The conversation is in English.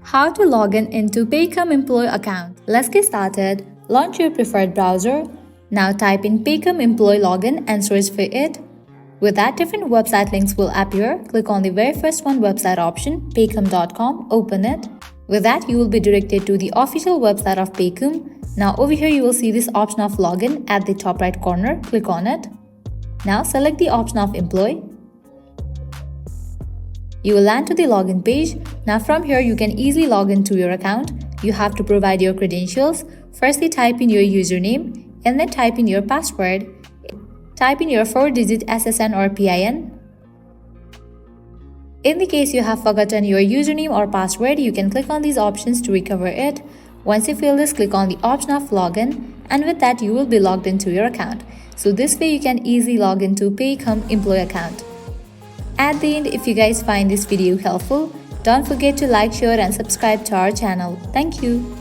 How to log in into Paycom employee account. Let's get started. Launch your preferred browser. Now type in Paycom employee login and search for it. With that, different website links will appear. Click on the very first one website option, paycom.com, open it. With that, you will be directed to the official website of Paycom. Now over here you will see this option of login at the top right corner. Click on it. Now select the option of employee. You will land to the login page. Now from here you can easily log into your account. You have to provide your credentials. Firstly, type in your username and then type in your password. Type in your 4-digit SSN or PIN. In the case you have forgotten your username or password, you can click on these options to recover it. Once you fill this, click on the option of login, and with that you will be logged into your account. So this way you can easily log into Paycom employee account. At the end, if you guys find this video helpful, don't forget to like, share and subscribe to our channel. Thank you.